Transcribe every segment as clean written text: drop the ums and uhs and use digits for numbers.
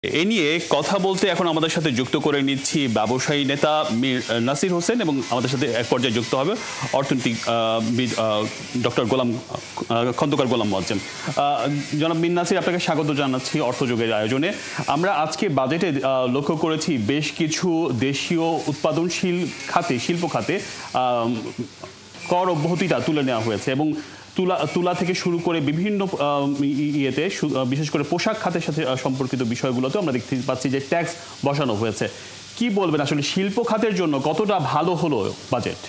এ নিয়ে কথা বলতে এখন আমাদের সাথে যুক্ত করে নিচ্ছি ব্যবসায়ী নেতা মীর নাসির হোসেন এবং আমাদের সাথে এক পর্যায়ে যুক্ত হবে অর্থনৈতিক ডক্টর গোলাম খন্দকার গোলাম মোয়াজ্জেম। জনাব মীর নাসির, আপনাকে স্বাগত জানাচ্ছি অর্থযোগের আয়োজনে। আমরা আজকে বাজেটে লক্ষ্য করেছি বেশ কিছু দেশীয় উৎপাদনশীল খাতে, শিল্প খাতে কর অব্যাহতিটা তুলে নেওয়া হয়েছে এবং তুলা থেকে শুরু করে বিভিন্ন ইয়েতে, বিশেষ করে পোশাক খাতের সাথে সম্পর্কিত বিষয়গুলোতে আমরা দেখতে পাচ্ছি যে ট্যাক্স বসানো হয়েছে। কি বলবেন, আসলে শিল্প খাতের জন্য কতটা ভালো হলো বাজেট?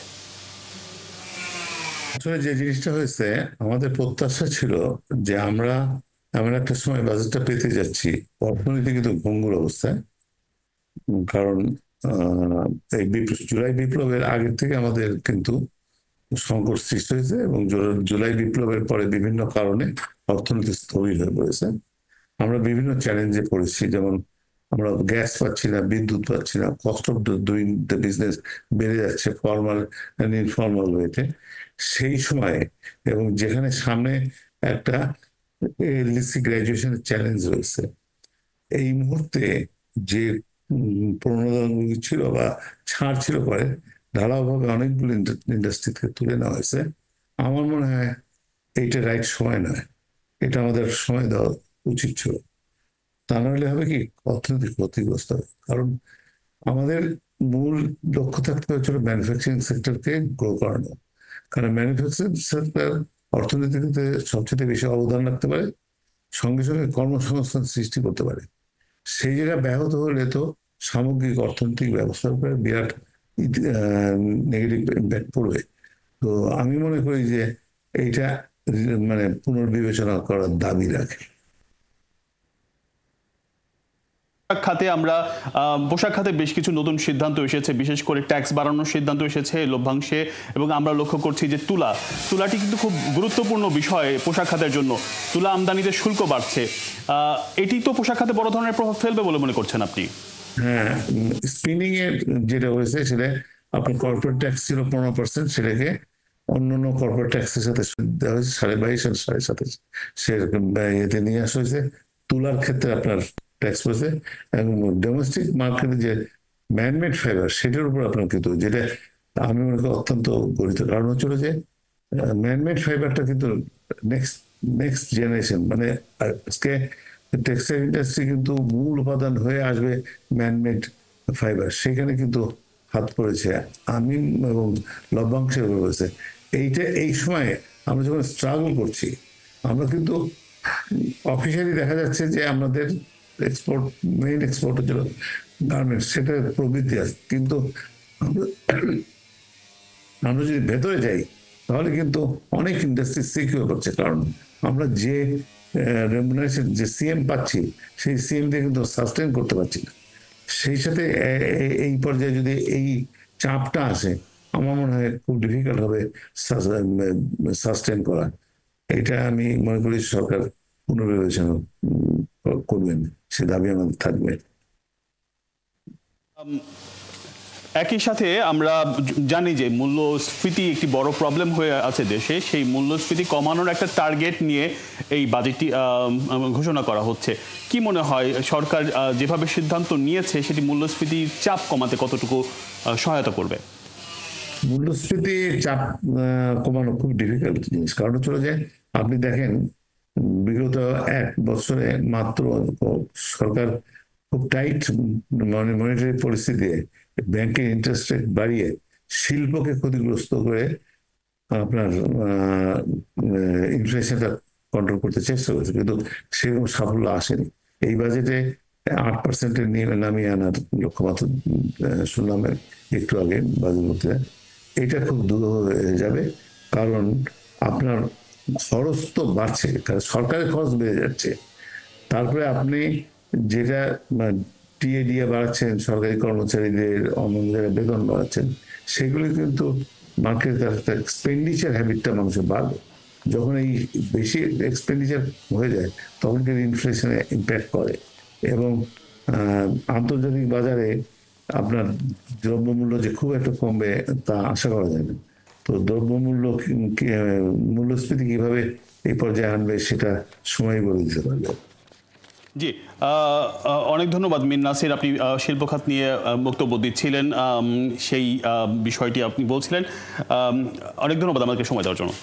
আসলে যে জিনিসটা হয়েছে, আমাদের প্রত্যাশা ছিল যে আমরা এমন একটা সময় বাজেটটা পেতে যাচ্ছি অর্থনীতি কিন্তু ভঙ্গুর অবস্থায়। কারণ এই জুলাই বিপ্লবের আগের থেকে আমাদের কিন্তু সংকট সৃষ্টি হয়েছে এবং জুলাই বিপ্লবের পরে বিভিন্ন কারণে অর্থনীতি স্থবির হয়ে পড়েছে। আমরা বিভিন্ন চ্যালেঞ্জে পড়েছি, যেমন আমরা গ্যাস পাচ্ছি না, বিদ্যুৎ পাচ্ছি না, cost of doing the business বেড়ে যাচ্ছে ফর্মাল অ্যান্ড ইনফর্মাল ওয়েতে। সেই সময়ে এবং যেখানে সামনে একটা এলডিসি গ্র্যাজুয়েশনের চ্যালেঞ্জ রয়েছে, এই মুহূর্তে যে প্রণোদনগুলি ছিল বা ছাড় ছিল পরে ঢালাওভাবে অনেকগুলো ইন্ডাস্ট্রি থেকে তুলে নেওয়া হয়েছে। আমার মনে হয় এইটা রাইট সময় নয়, এটা আমাদের সময় দেওয়া উচিত ছিল। তা নাহলে হবে কি, অর্থনৈতিক ক্ষতিগ্রস্ত হবে। কারণ আমাদের মূল লক্ষ্য থাকতে হচ্ছিল ম্যানুফ্যাকচারিং সেক্টরকে গ্রো করানো। কারণ ম্যানুফ্যাকচারিং সেক্টর অর্থনীতিতে সবচেয়ে বেশি অবদান রাখতে পারে, সঙ্গে সঙ্গে কর্মসংস্থান সৃষ্টি করতে পারে। সেই জায়গায় ব্যাহত হলে তো সামগ্রিক অর্থনৈতিক ব্যবস্থার উপরে বিরাট নেগেটিভ ইম্প্যাক্ট পড়বে। তো আমি মনে করি যে এইটা মানে পুনর্বিবেচনা করার দাবি রাখে। খাতে আমরা পোশাক খাতে বেশ কিছু নতুন সিদ্ধান্ত এসেছে, বিশেষ করে ট্যাক্স বাড়ানোর সিদ্ধান্ত এসেছে লভ্যাংশে। এবং আমরা লক্ষ্য করছি যে তুলাটি কিন্তু খুব গুরুত্বপূর্ণ বিষয় পোশাক খাতের জন্য। তুলা আমদানিতে শুল্ক বাড়ছে, এটি তো পোশাক খাতে বড় ধরনের প্রভাব ফেলবে বলে মনে করছেন আপনি? হ্যাঁ, স্পিনিং এর যেটা হয়েছে সেটা আপনার কর্পোরেট ট্যাক্স ছিল 15%, সেটাকে অন্যান্য কর্পোরেট ট্যাক্সের সাথে দেওয়া হয়েছে 22.5 আর 27.5, সেরকম এতে নিয়ে আসা হয়েছে। তুলার ক্ষেত্রে আপনার ট্যাক্স পড়েছে এবং ডোমেস্টিক মার্কেটে যে ম্যানমেড ফাইবার সেটার উপর আপনার কিন্তু, যেটা আমি মনে করি অত্যন্ত গরিত। কারণ হচ্ছিল যে ম্যানমেড ফাইবারটা কিন্তু নেক্সট নেক্সট জেনারেশন, মানে আজকে টেক্সটাইল ইন্ডাস্ট্রি কিন্তু মূল উপাদান হয়ে আসবে ম্যানমেড ফাইবার, সেখানে কিন্তু হাত পড়েছে আমি এবং লভ্যাংশের উপর পড়েছে। এইটা এই সময়ে আমরা যখন স্ট্রাগল করছি, আমরা কিন্তু অফিসিয়ালি দেখা যাচ্ছে যে আমাদের এক্সপোর্ট, মেইন এক্সপোর্টের জন্য গার্মেন্টস, সেটা প্রবৃদ্ধি আছে। কিন্তু আমরা আমরা যদি ভেতরে যাই তাহলে কিন্তু অনেক ইন্ডাস্ট্রি সিকিউর করছে। কারণ আমরা যে রেমুনারেশন, যে সিএম পাচ্ছি, সেই সিএম দিয়ে কিন্তু সাস্টেন করতে পারছি না। সেই সাথে এই পর্যায়ে যদি এই চাপটা আসে, আমার মনে হয় খুব ডিফিকাল্ট হবে সাস্টেন করা। এটা আমি মনে করি সরকার পুনর্বিবেচনা করবেন, সে দাবি আমাদের থাকবে। একই সাথে আমরা জানি যে মূল্যস্ফীতি একটি বড় প্রবলেম হয়ে আছে দেশে। সেই মূল্যস্ফীতি কমানোর একটা টার্গেট নিয়ে এই বাজেটটি ঘোষণা করা হচ্ছে। কি মনে হয় সরকার যেভাবে সিদ্ধান্ত নিয়েছে সেটি মূল্যস্ফীতির চাপ কমাতে কতটুকু সহায়তা করবে? মূল্যস্ফীতির চাপ কমানো খুব ডিফিকাল্ট জিনিস। কারণ হচ্ছে যে আপনি দেখেন বিগত 1 বছরে মাত্র সরকার খুব টাইট মনিটারি পরিস্থিতিতে ব্যাংকের ইন্টারেস্ট রেট বাড়িয়ে শিল্পকে ক্ষতিগ্রস্ত করে আপনার ইনফ্লেশনটা কন্ট্রোল করতে চেষ্টা করেছে, কিন্তু সেরকম সাফল্য আসেনি। এই বাজেটে 8%-এর নামিয়ে আনার লক্ষ্যমাত্রা শুনলাম একটু আগে বাজেট মধ্যে। এটা খুব দুরূহ হয়ে যাবে, কারণ আপনার খরচ তো বাড়ছে, কারণ সরকারের খরচ বেড়ে যাচ্ছে। তারপরে আপনি যেটা টিএ দিয়ে বাড়াচ্ছেন, সরকারি কর্মচারীদের অন্য জায়গায় বেতন বাড়াচ্ছেন, সেগুলি কিন্তু মার্কেট এক্সপেন্ডিচার হ্যাবিটটা মানুষের বাড়বে। যখন এই বেশি এক্সপেন্ডিচার হয়ে যায় তখন কিন্তু ইনফ্লেশনে ইম্প্যাক্ট করে এবং আন্তর্জাতিক বাজারে আপনার দ্রব্যমূল্য যে খুব একটা কমবে তা আশা করা যায় না। তো দ্রব্যমূল্য মূল্যস্ফীতি কিভাবে এই পর্যায়ে আনবে সেটা সময় বলে দিতে পারবে। জি, অনেক ধন্যবাদ মীর নাসির। আপনি শিল্প খাত নিয়ে বক্তব্য দিচ্ছিলেন, সেই বিষয়টি আপনি বলছিলেন। অনেক ধন্যবাদ আমাকে সময় দেওয়ার জন্য।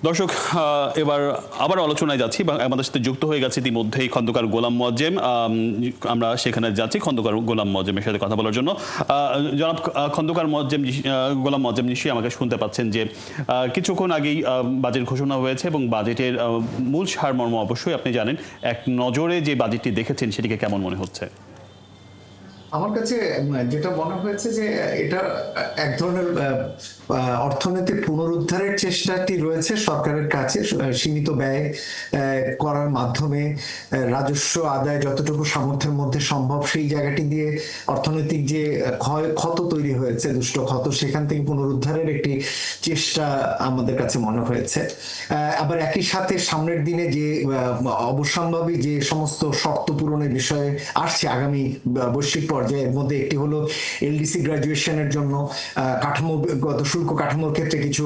দর্শক, এবার আবার আলোচনায় যাচ্ছি। আমাদের সাথে যুক্ত হয়ে গেছে ইতিমধ্যেই খন্দকার গোলাম মোয়াজ্জেম। আমরা সেখানে যাচ্ছি খন্দকার গোলাম মোয়াজ্জেমের সাথে কথা বলার জন্য। জনাব খন্দকার গোলাম মোয়াজ্জেম, নিশ্চয়ই আমাকে শুনতে পাচ্ছেন যে কিছুক্ষণ আগেই বাজেট ঘোষণা হয়েছে এবং বাজেটের মূল সারমর্ম অবশ্যই আপনি জানেন। এক নজরে যে বাজেটটি দেখেছেন সেটিকে কেমন মনে হচ্ছে? আমার কাছে যেটা মনে হয়েছে যে এটা এক ধরনের অর্থনৈতিক পুনরুদ্ধারের চেষ্টাটি রয়েছে সরকারের কাছে। সীমিত ব্যয় করার মাধ্যমে রাজস্ব আদায় যতটুকু সামর্থ্যের মধ্যে সম্ভব সেই জায়গাটি দিয়ে অর্থনৈতিক যে ক্ষত তৈরি হয়েছে, দুষ্ট ক্ষত, সেখান থেকে পুনরুদ্ধারের একটি চেষ্টা আমাদের কাছে মনে হয়েছে। আবার একই সাথে সামনের দিনে যে অবশ্যম্ভাবী যে সমস্ত শর্ত পূরণের বিষয়ে আসছে আগামী বৈশ্বিক পর্যায়ে, এর মধ্যে একটি হলো এলডিসি গ্রাজুয়েশনের জন্য কাঠামোগত শুল্ক কাঠামোর ক্ষেত্রে কিছু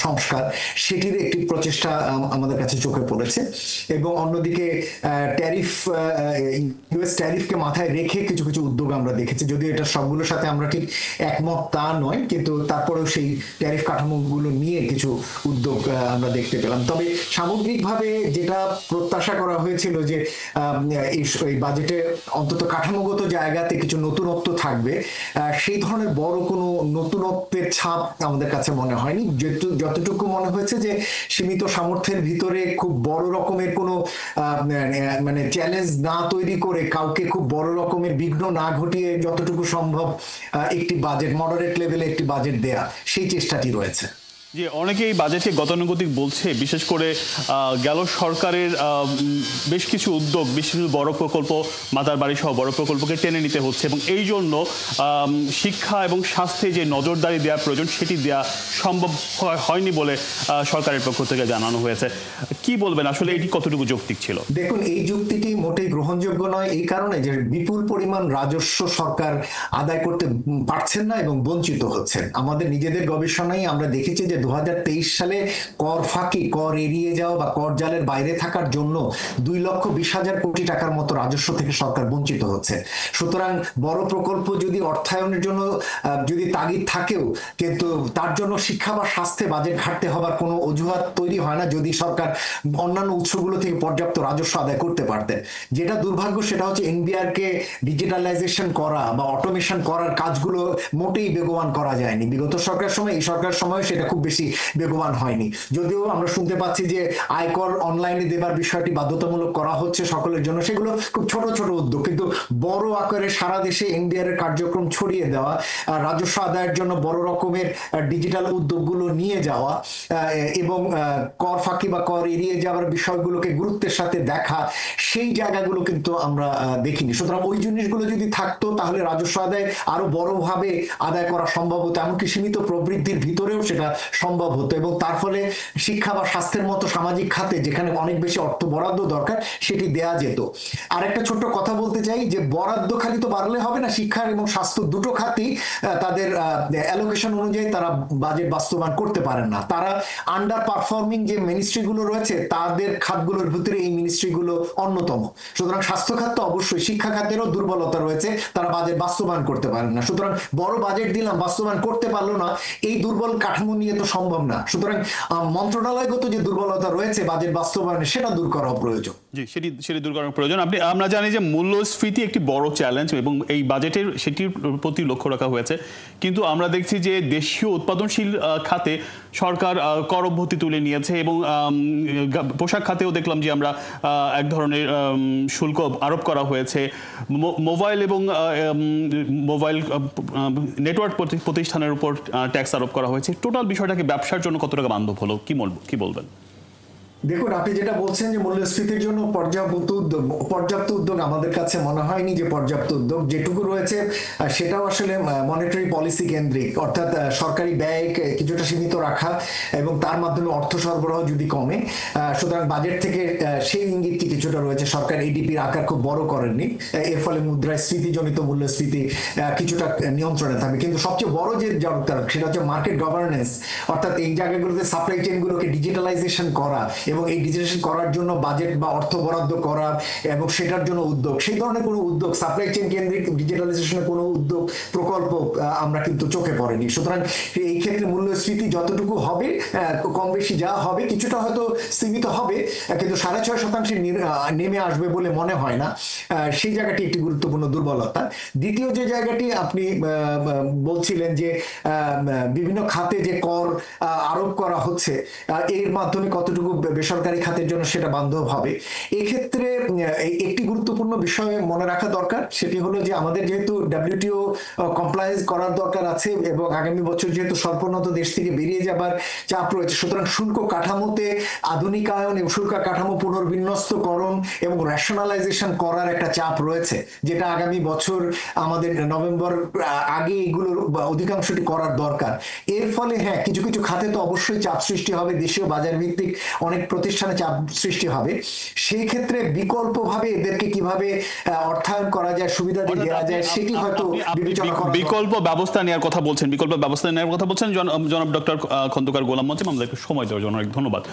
সংস্কার, সেটির একটি প্রচেষ্টা আমাদের কাছে চোখে পড়েছে। এবং অন্যদিকে ইউএস ট্যারিফকে মাথায় রেখে কিছু কিছু উদ্যোগ আমরা দেখেছি, যদিও এটা সবগুলোর সাথে আমরা ঠিক একমত তা নয়, কিন্তু তারপরেও সেই ট্যারিফ কাঠামোগুলো নিয়ে কিছু উদ্যোগ আমরা দেখতে পেলাম। তবে সামগ্রিকভাবে যেটা প্রত্যাশা করা হয়েছিল যে এই বাজেটে অন্তত কাঠামোগত জায়গাতে কিছু নতুনত্ব থাকবে, সেই ধরনের বড় কোনো নতুনত্বের ছাপ আমাদের কাছে মনে হয়নি। যতটুকু মনে হয়েছে যে সীমিত সামর্থ্যের ভিতরে খুব বড় রকমের কোনো মানে চ্যালেঞ্জ না তৈরি করে, কাউকে খুব বড় রকমের বিঘ্ন না ঘটিয়ে যতটুকু সম্ভব একটি বাজেট, মডারেট লেভেলে একটি বাজেট দেয়া, সেই চেষ্টাটি রয়েছে। যে অনেকেই বাজেটকে গতানুগতিক বলছে, বিশেষ করে গেল সরকারের বেশ কিছু উদ্যোগ, বেশ কিছু বড় প্রকল্প, মাতার বাড়ি সহ বড় প্রকল্পকে টেনে নিতে হচ্ছে এবং এই জন্য শিক্ষা এবং স্বাস্থ্যে যে নজরদারি দেওয়া প্রয়োজন সেটি দেওয়া সম্ভব হয়নি বলে সরকারের পক্ষ থেকে জানানো হয়েছে। কি বলবেন, আসলে এটি কতটুকু যৌক্তিক ছিল? দেখুন, এই যুক্তিটি মোটেই গ্রহণযোগ্য নয়, এই কারণে যে বিপুল পরিমাণ রাজস্ব সরকার আদায় করতে পারছেন না এবং বঞ্চিত হচ্ছেন। আমাদের নিজেদের গবেষণায় আমরা দেখেছি যে 2023 সালে কর ফাঁকি, কর এড়িয়ে যাওয়া বা কর জালের বাইরে থাকার জন্য 2,20,000 কোটি টাকার মতো রাজস্ব থেকে সরকার বঞ্চিত হচ্ছে। সুতরাং বড় প্রকল্প যদি অর্থায়নের জন্য যদি তাগিদ থাকেও, কিন্তু তার জন্য শিক্ষা বা স্বাস্থ্যে বাজেট ঘাটতে হবার কোনো অজুহাত তৈরি হয় না যদি সরকার অন্যান্য উৎসগুলো থেকে পর্যাপ্ত রাজস্ব আদায় করতে পারতেন। যেটা দুর্ভাগ্য সেটা হচ্ছে এনবিআর কে ডিজিটালাইজেশন করা বা অটোমেশন করার কাজগুলো মোটেই বেগবান করা যায়নি বিগত সরকারের সময়। এই সরকার সময় সেটা খুব বেশি বেগবান হয়নি, যদিও আমরা শুনতে পাচ্ছি যে আয়কর অনলাইনে দেবার বিষয়টি বাধ্যতামূলক করা হচ্ছে সকলের জন্য। সেগুলো খুব ছোট ছোট উদ্যোগ, কিন্তু বড় আকারে সারা দেশে এনবিআর এর কার্যক্রম ছড়িয়ে দেওয়া, রাজস্ব আদায়ের জন্য বড় রকমের ডিজিটাল উদ্যোগগুলো নিয়ে যাওয়া এবং কর ফাঁকি বা কর এড়িয়ে যাওয়ার বিষয়গুলোকে গুরুত্বের সাথে দেখা, সেই জায়গাগুলো কিন্তু আমরা দেখিনি। সুতরাং ওই জিনিসগুলো যদি থাকতো তাহলে রাজস্ব আদায় আরো বড়ভাবে আদায় করা সম্ভব হতো, এমনকি সীমিত প্রবৃদ্ধির ভিতরেও সেটা সম্ভব হতো এবং তার ফলে শিক্ষা বা স্বাস্থ্যের মতো সামাজিক খাতে যেখানে অনেক বেশি অর্থ বরাদ্দ দরকার সেটি দেয়া যেত। আর একটা ছোট্ট কথা বলতে চাই যে বরাদ্দ খালি তো বাড়লে হবে না, শিক্ষা এবং স্বাস্থ্য দুটো খাতই তাদের অ্যালোকেশন অনুযায়ী তারা বাজেট বাস্তবায়ন করতে পারেন না। তারা আন্ডার পারফর্মিং যে মিনিস্ট্রিগুলো রয়েছে তাদের খাতগুলোর ভিতরে এই মিনিস্ট্রিগুলো অন্যতম। সুতরাং স্বাস্থ্য খাত তো অবশ্যই, শিক্ষা খাতেরও দুর্বলতা রয়েছে, তারা বাজেট বাস্তবায়ন করতে পারেন না। সুতরাং বড় বাজেট দিলাম, বাস্তবায়ন করতে পারলো না, এই দুর্বল কাঠামো নিয়ে তো সম্ভব না। সুতরাং মন্ত্রণালয়গত যে দুর্বলতা রয়েছে বাজেট বাস্তবায়নে, সেটা দূর করা প্রয়োজন। জি, সেটি দূর করার প্রয়োজন। আমরা জানি যে মূল্যস্ফীতি একটি বড় চ্যালেঞ্জ এবং এই বাজেটের সেটির প্রতি লক্ষ্য রাখা হয়েছে, কিন্তু আমরা দেখছি যে দেশীয় উৎপাদনশীল খাতে সরকার কর অব্যাহতি তুলে নিয়েছে এবং পোশাক খাতেও দেখলাম যে আমরা এক ধরনের শুল্ক আরোপ করা হয়েছে। মোবাইল এবং মোবাইল নেটওয়ার্ক প্রতিষ্ঠানের উপর ট্যাক্স আরোপ করা হয়েছে। টোটাল বিষয়টাকে ব্যবসার জন্য কত টাকা বান্ধব হলো, কি বলবেন? দেখুন, আপনি যেটা বলছেন যে মূল্যস্ফীতির জন্য পর্যাপ্ত উদ্যোগ আমাদের কাছে মনে হয়নি যে পর্যাপ্ত উদ্যোগ যেটুকু রয়েছে সেটাও আসলে মনিটারি পলিসি কেন্দ্রিক, অর্থাৎ সরকারি ব্যয় কিছুটা সীমিত রাখা এবং তার মাধ্যমে অর্থ সরবরাহ যদি কমে, সুতরাং বাজেট থেকে সেই ইঙ্গিতটি কিছুটা রয়েছে। সরকার এডিপির আকার খুব বড় করেননি, এর ফলে মুদ্রাস্ফীতিজনিত মূল্যস্ফীতি কিছুটা নিয়ন্ত্রণে থাকবে। কিন্তু সবচেয়ে বড় যে দরকার সেটা হচ্ছে মার্কেট গভর্নেন্স, অর্থাৎ এই জায়গাগুলোতে সাপ্লাই চেইনগুলোকে ডিজিটালাইজেশন করা এবং এই ডিজিটালাইজেশন করার জন্য বাজেট বা অর্থ বরাদ্দ করা এবং সেটার জন্য উদ্যোগ, সেই ধরনের কোনো উদ্যোগ, সাপ্লাই চেইন কেন্দ্রিক ডিজিটালাইজেশনের কোনো উদ্যোগ প্রকল্প আমরা কিন্তু চোখে পড়েনি। সুতরাং এই ক্ষেত্রে মূল্যস্ফীতি যতটুকু হবে, কম বেশি যা হবে, কিছুটা হয়তো সীমিত হবে, কিন্তু 6.5% নেমে আসবে বলে মনে হয় না। সেই জায়গাটি একটি গুরুত্বপূর্ণ দুর্বলতা। দ্বিতীয় যে জায়গাটি আপনি বলছিলেন যে বিভিন্ন খাতে যে কর আরোপ করা হচ্ছে, এর মাধ্যমে কতটুকু বেসরকারি খাতের জন্য সেটা বান্ধব হবে, এক্ষেত্রে একটি গুরুত্বপূর্ণ বিষয় মনে রাখা দরকার। সেটি হলো যে আমাদের যেহেতু WTO কমপ্লায়েন্স করার দরকার আছে এবং আগামী বছর যেহেতু স্বল্পোন্নত দেশ থেকে বেরিয়ে যাবার চাপ রয়েছে, সুতরাং শুল্ক কাঠামোতে আধুনিকায়ন এবং শুল্ক কাঠামো পুনর্বিন্যস্তকরণ এবং রেশনালাইজেশন করার একটা চাপ রয়েছে, যেটা আগামী বছর আমাদের নভেম্বর আগে এগুলোর অধিকাংশটি করার দরকার। এর ফলে হ্যাঁ, কিছু কিছু খাতে তো অবশ্যই চাপ সৃষ্টি হবে, দেশীয় বাজার ভিত্তিক অনেক প্রতিষ্ঠানে চাপ সৃষ্টি হবে। সেই ক্ষেত্রে বিকল্পভাবে এদেরকে কিভাবে অর্থায়ন করা যায়, সুবিধা দেওয়া যায়, সেটি হয়তো বিবেচনা করা। বিকল্প ব্যবস্থা নেওয়ার কথা বলছেন, বিকল্প ব্যবস্থা নেওয়ার কথা বলছেন জনাব ডক্টর খন্দকার গোলাম মোয়াজ্জেম। আমাদেরকে সময় দেওয়ার জন্য অনেক ধন্যবাদ।